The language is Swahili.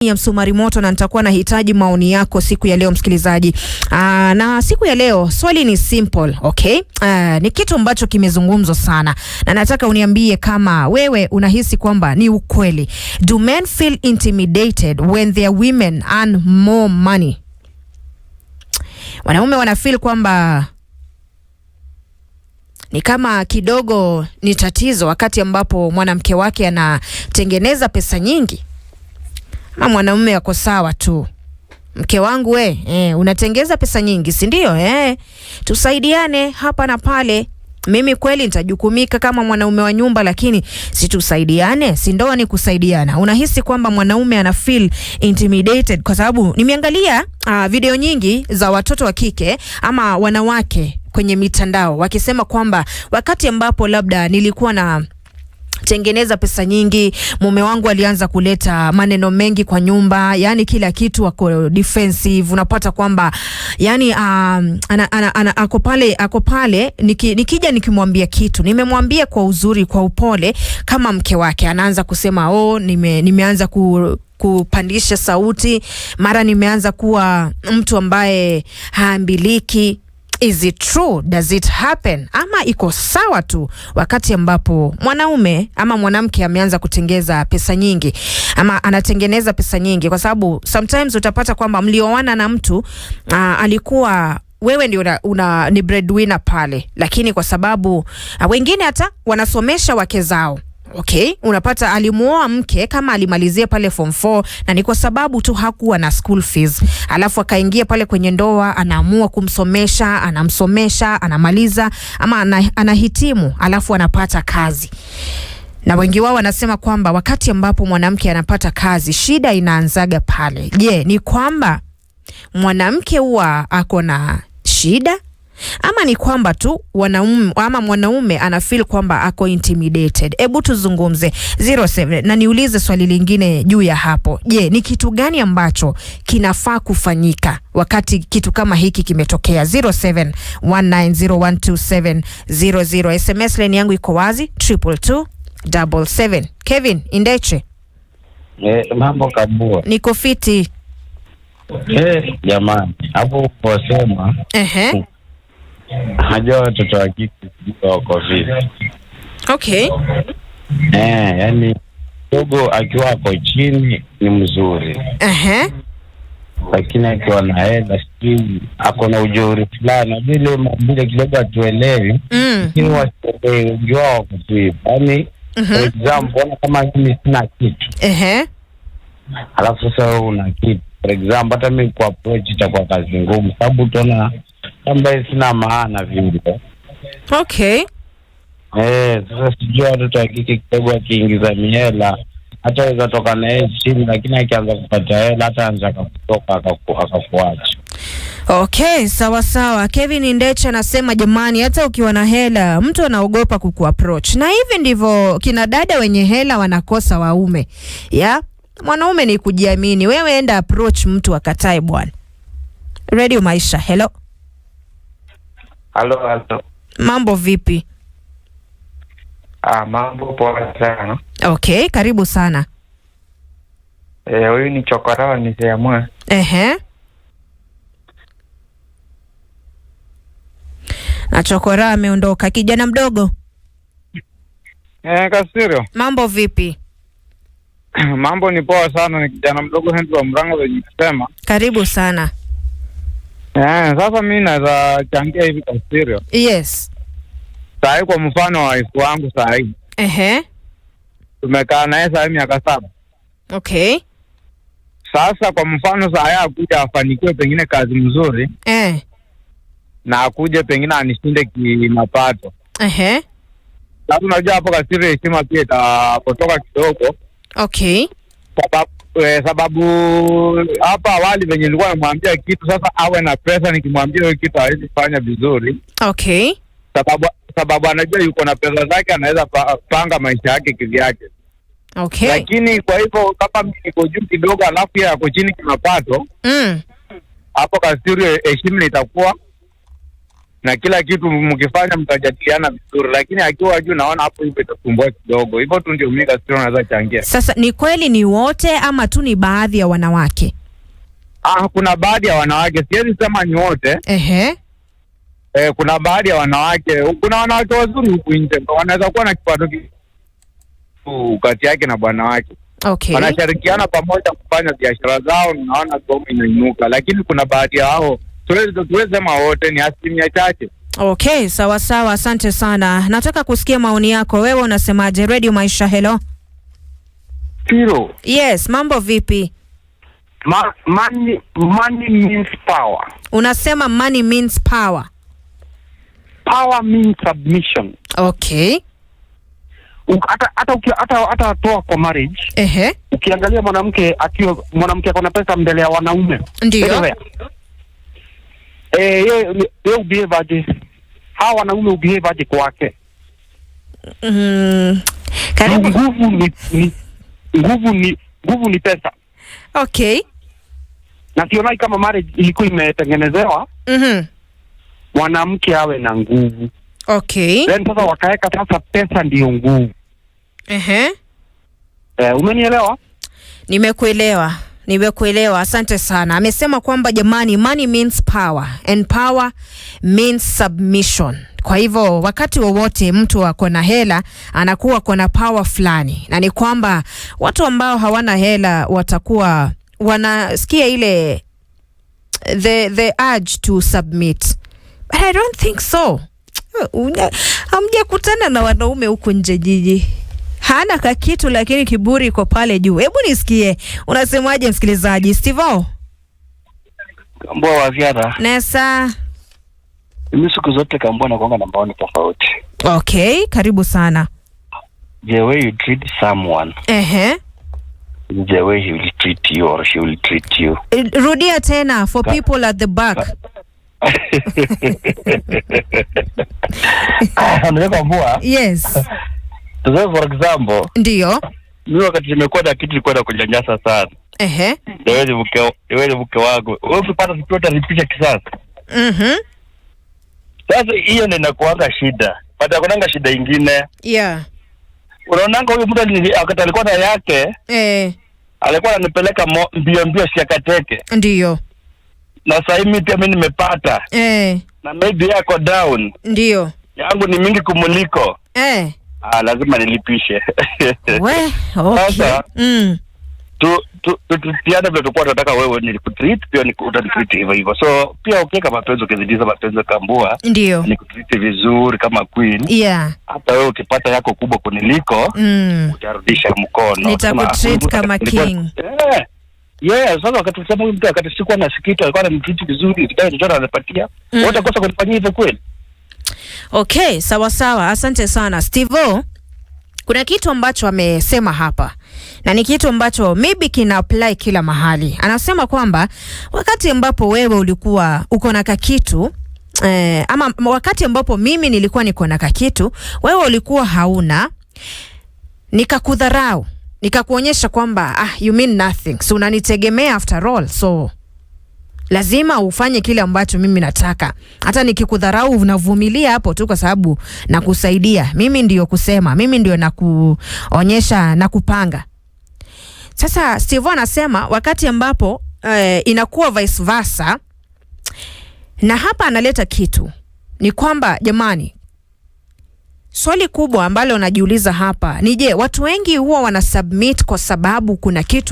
ya msumari moto na nitakuwa nahitaji maoni yako siku ya leo msikilizaji. Na siku ya leo swali ni simple, okay? Ni kitu ambacho kimezungumzwa sana na nataka uniambie kama wewe unahisi kwamba ni ukweli. Do men feel intimidated when their women earn more money? Wanaume wana feel kwamba ni kama kidogo ni tatizo wakati ambapo mwanamke wake anatengeneza pesa nyingi? Ama mwanaume yako sawa tu? Mke wangu unatengeza pesa nyingi, si ndio? Tusaidiane hapa na pale. Mimi kweli nitajukumika kama mwanaume wa nyumba, lakini si tusaidiane? Si ndoa ni kusaidiana. Unahisi kwamba mwanaume ana feel intimidated? Kwa sababu nimeangalia video nyingi za watoto wa kike ama wanawake kwenye mitandao wakisema kwamba wakati ambapo labda nilikuwa na tengeneza pesa nyingi, mume wangu alianza kuleta maneno mengi kwa nyumba, yani kila kitu wako defensive. Unapata kwamba yani ako pale nikija nikimwambia kitu, nimemwambia kwa uzuri, kwa upole kama mke wake, anaanza kusema nimeanza kupandisha sauti, mara nimeanza kuwa mtu ambaye haambiliki. Is it true? Does it happen? Ama iko sawa tu wakati ambapo mwanaume ama mwanamke ameanza kutengeza pesa nyingi ama anatengeneza pesa nyingi? Kwa sababu sometimes utapata kwamba mlioana na mtu alikuwa wewe ndio ni breadwinner pale, lakini kwa sababu wengine hata wanasomesha wake zao. Okay, unapata alimuoa mke kama alimalizia pale form 4 na ni kwa sababu tu hakuwa na school fees. Alafu akaingia pale kwenye ndoa, anaamua kumsomesha, anamsomesha, anamaliza ama anahitimu, alafu anapata kazi. Na wengi wao wanasema kwamba wakati ambapo mwanamke anapata kazi, shida inaanzaga pale. Je, ni kwamba mwanamke huwa ako na shida? Ama ni kwamba tu mwanaume ana feel kwamba ako intimidated? Hebu tuzungumze 07 na niulize swali lingine juu ya hapo. Je, ni kitu gani ambacho kinafaa kufanyika wakati kitu kama hiki kimetokea? 0719012700. SMS line yangu iko wazi 22277. Kevin Indeche. Mambo kabua. Niko fiti. Jamani, hapo posema hajua watoto wa kike wako vipi. Okay. Yani dogo akiwa ako chini ni mzuri. Lakini akiwa na hela sijui ako na ujeuri fulani vile kidogo atuelewi. Lakini wengi wao wako vipi? Yani for example, kama mimi sina kitu. Alafu sasa wewe una kitu. For example, hata mimi kwa approach itakuwa kazi ngumu sababu utaona kama sina maana vile. Okay. Sasa sijui watoto wa kike kidogo akiingiza mihela hata weza toka na yeye chini, lakini akianza kupata hela hata anza kutoka akakuacha. Okay, sawa. Kevin Indecha anasema jamani, hata ukiwa na hela mtu anaogopa kukuapproach. Na hivi ndivyo kina dada wenye hela wanakosa waume. Mwanaume ni kujiamini. Wewe enda approach mtu akatae bwana. Radio Maisha, hello. Hello. Mambo vipi? Mambo poa sana. Okay, karibu sana. Huyu ni Chokora ni Seamwe. Na Chokora ameondoka. Kijana mdogo. Kasirio. Mambo vipi? Mambo ni poa sana, ni kijana mdogo Henry wa Mrango wenye kusema. Karibu sana. Sasa mimi naweza changia hivi Kasirio. Yes. Sahi kwa mfano wa wife wangu sahi. Tumekaa naye sahi miaka 7. Okay. Sasa kwa mfano sahi akuja afanikiwe pengine kazi mzuri. Na akuje pengine anishinde kimapato. Sasa unajua hapo Kasirio heshima pia itapotoka kidogo. Okay. Sababu hapa awali venye nilikuwa namwambia kitu, sasa awe na pesa, nikimwambia hiyo kitu hawezi fanya vizuri. Okay. Sababu anajua yuko na pesa zake, anaweza panga maisha yake kivyake. Okay. Lakini kwa hivyo kama mimi niko juu kidogo alafu yeye ako chini kimapato, hapo Kasirio heshima itakuwa na kila kitu mkifanya mtajadiliana vizuri, lakini akiwa juu naona hapo hivyo itasumbua kidogo. Hivyo tu ndio mimi kasiri naweza changia. Sasa ni kweli ni wote ama tu ni baadhi ya wanawake? Kuna baadhi ya wanawake, siwezi sema ni wote. Kuna baadhi ya wanawake, kuna wanawake wazuri huku nje, wanaweza kuwa na kipato kati yake na bwana wake. Okay. Wanashirikiana pamoja kufanya biashara zao, naona bomu inainuka, lakini kuna baadhi ya hao tuweze sema wote, ni asilimia chache. Okay, sawa sawa, asante sana. Nataka kusikia maoni yako. Wewe unasemaje? Radio Maisha, hello. Hero. Yes, mambo vipi? Money means power. Unasema money means power. Power means submission. Okay. Hata toa kwa marriage. Ukiangalia mwanamke akona pesa mbele ya wanaume. Ndio. Yeye ubehave aje? Hawa wanaume ubehave aje kwake? Karibu. Nguvu ni pesa. Okay. Na sionai kama marriage ilikuwa imetengenezewa mwanamke awe na nguvu. Okay. Then sasa wakaeka sasa pesa ndio nguvu. Umenielewa? Nimekuelewa, asante sana. Amesema kwamba jamani, money means power and power means submission. Kwa hivyo wakati wowote mtu ako na hela anakuwa ako na power fulani, na ni kwamba watu ambao hawana hela watakuwa wanasikia ile the urge to submit, but I don't think so. Hamjakutana na wanaume huko nje jiji, hana kakitu lakini kiburi iko pale juu. Hebu nisikie unasemaje msikilizaji. Steve Kambua wa ziada. Nesa. Mimi siku zote Kambua na kuanga na maoni tofauti. Okay, karibu sana. The way you treat someone. The way he will treat you or she will treat you. Rudia tena for people at the back. Ndio Kambua. Yes. So for example, ndio mimi wakati nimekuwa na kitu nilikuwa kunyanyasa sana. Wewe mke wangu, wewe ukipata kitu utalipisha kisasa. Sasa hiyo ndio inakuanga shida. Baada kunanga shida nyingine. Unaonanga huyu mtu alikuwa na yake. Alikuwa ananipeleka mbio siakateke. Ndio. Na sasa mimi pia mimi nimepata. Na maybe yako down. Ndio. Yangu ni mingi kumuliko. Lazima nilipishe. Okay. Sasa tiada vile tulikuwa tunataka wewe nilikutreat pia utanitreat hivyo. So pia ukiweka mapenzi ukizidiza mapenzi Kambua, ndio nikutreat vizuri kama queen. Hata wewe ukipata yako kubwa kuniliko utarudisha mkono. Nitakutreat kama king. Sasa wakati tunasema huyu mtu wakati sikuwa nasikita alikuwa ananitreat vizuri, kidai ndio anapatia. Wote kosa kunifanyia hivyo kweli? Okay, sawa sawa. Asante sana Steve. Kuna kitu ambacho amesema hapa na ni kitu ambacho maybe kina apply kila mahali. Anasema kwamba wakati ambapo wewe ulikuwa uko na kakitu ama wakati ambapo mimi nilikuwa niko na kakitu, wewe ulikuwa hauna, nikakudharau, nikakuonyesha kwamba you mean nothing, so unanitegemea after all, so lazima ufanye kile ambacho mimi nataka. Hata nikikudharau unavumilia hapo tu kwa sababu nakusaidia. Mimi ndio kusema, mimi ndio nakuonyesha na kupanga. Sasa Steve anasema wakati ambapo inakuwa vice versa, na hapa analeta kitu ni kwamba jamani, swali kubwa ambalo najiuliza hapa ni je, watu wengi huwa wana submit kwa sababu kuna kitu